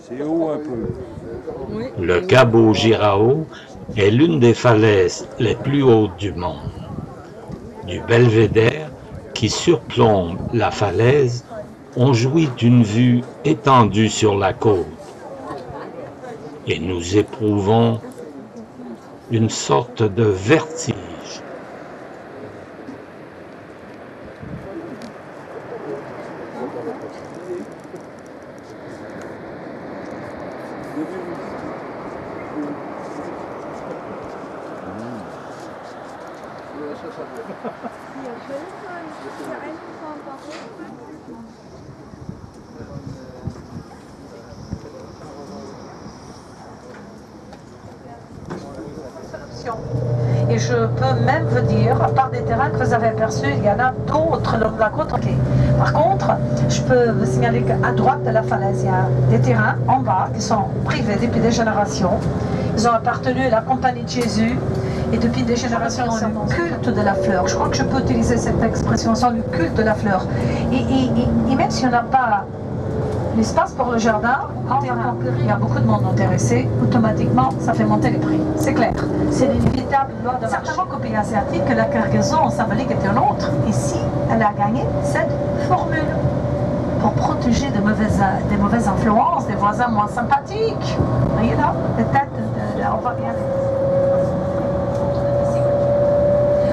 C'est haut un peu. Le Cabo Girao est l'une des falaises les plus hautes du monde. Du belvédère qui surplombe la falaise, on jouit d'une vue étendue sur la côte et nous éprouvons une sorte de vertige. Et je peux même vous dire, par des terrains que vous avez aperçus, il y en a d'autres le long de la côte. Par contre, je peux vous signaler qu'à droite de la falaise, il y a des terrains en bas qui sont privés depuis des générations. Ils ont appartenu à la compagnie de Jésus et depuis des générations, ils sont le culte de la fleur. Je crois que je peux utiliser cette expression, sans le culte de la fleur. Et même si on n'a pas l'espace pour le jardin, quand il y a beaucoup de monde intéressé, automatiquement, ça fait monter les prix. C'est clair. C'est l'inévitable loi de marché. Certainement qu'au pays asiatique, la cargaison symbolique était une autre. Ici, elle a gagné cette formule pour protéger des mauvaises influences, des voisins moins sympathiques. Vous voyez là, les têtes, on voit bien.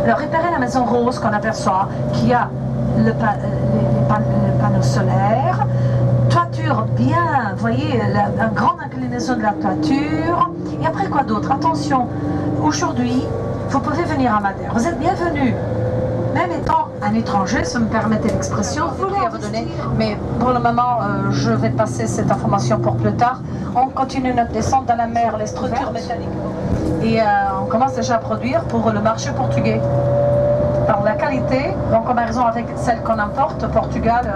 Alors, réparer la maison rose qu'on aperçoit, qui a les panneaux solaires, toiture bien, vous voyez, la grande inclinaison de la toiture. Et après quoi d'autre? Attention, aujourd'hui, vous pouvez venir à Madère. Vous êtes bienvenus. Même étant un étranger, si vous me permettez l'expression, vous voulez vous donner. Mais pour le moment, je vais passer cette information pour plus tard. On continue notre descente dans la mer, les structures métalliques. Et on commence déjà à produire pour le marché portugais. Par la qualité, en comparaison avec celle qu'on importe au Portugal,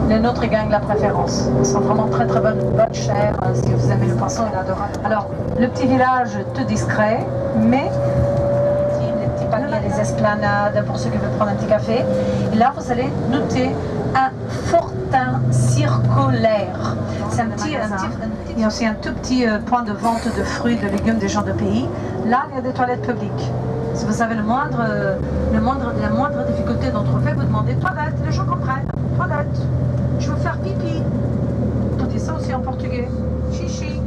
les nôtres gagnent la préférence. Ils sont vraiment très très bonnes chères. Si vous aimez le poisson, il est adorable. Alors, le petit village tout discret, mais les petits paniers, les esplanades pour ceux qui veulent prendre un petit café. Et là, vous allez noter un fortin circulaire. C'est il y a aussi un tout petit point de vente de fruits, de légumes des gens de pays. Là, il y a des toilettes publiques. Si vous avez la moindre difficulté d'entrefer, vous demandez toilette, les gens comprennent. Toilette, je veux faire pipi. On dit ça aussi en portugais. Chichi.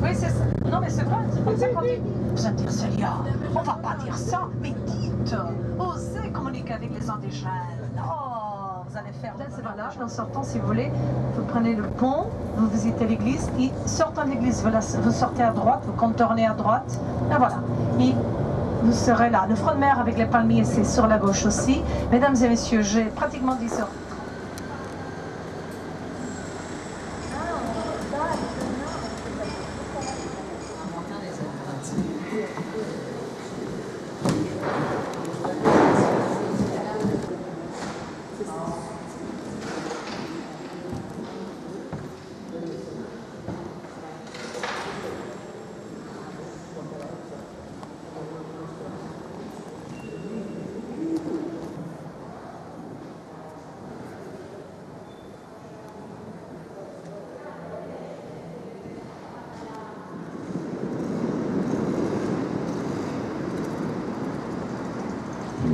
Oui, c'est ça. Non, mais c'est vrai, c'est comme ça qu'on dit. Vous allez dire, Célia, on va pas dire ça, mais dites, osez communiquer avec les indigènes. Oh, vous allez faire. C'est voilà, en sortant, si vous voulez, vous prenez le pont, vous visitez l'église, et sortant de l'église, vous sortez à droite, vous contournez à droite, et voilà. Et vous serez là. Le front de mer avec les palmiers, c'est sur la gauche aussi. Mesdames et messieurs, j'ai pratiquement dit ça.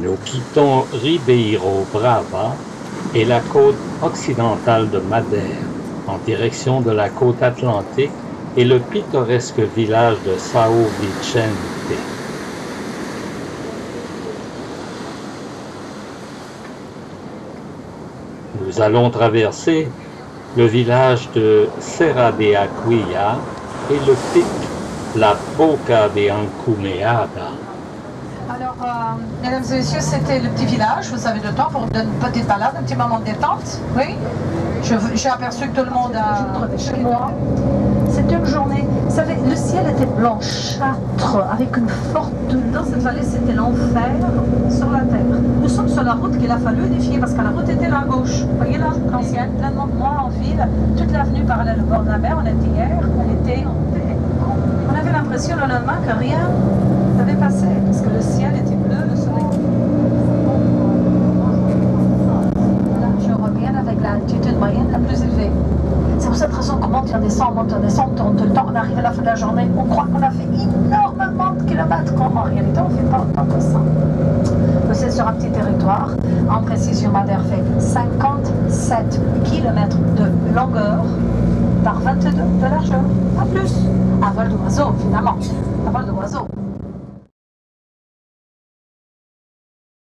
Nous quittons Ribeiro Brava et la côte occidentale de Madère en direction de la côte atlantique et le pittoresque village de São Vicente. Nous allons traverser le village de Serra de Aguia et le pic La Boca de Ancumeada. Alors, mesdames et messieurs, c'était le petit village. Vous avez le temps pour une petite balade, un petit moment de détente. Oui. J'ai aperçu que tout le monde a chez moi. C'était une journée. Vous savez, le ciel était blanchâtre, avec une forte. Dans cette vallée, c'était l'enfer sur la terre. Nous sommes sur la route qu'il a fallu édifier parce que la route était là à gauche. Vous voyez là, l'ancienne, plein de monde, moi en ville. Toute l'avenue parallèle au bord de la mer, on était hier, elle était. On avait l'impression le lendemain que rien avait passé, parce que le ciel était bleu, le soleil. Là, je reviens avec l'altitude moyenne la plus élevée. C'est pour cette raison qu'on monte, on descend, on tourne tout le temps, on arrive à la fin de la journée, on croit qu'on a fait énormément de kilomètres, quand en réalité on ne fait pas autant que ça. C'est sur un petit territoire, en précision Madère fait 57 km de longueur par 22 de largeur, pas plus. À vol d'oiseau, finalement, à vol d'oiseau.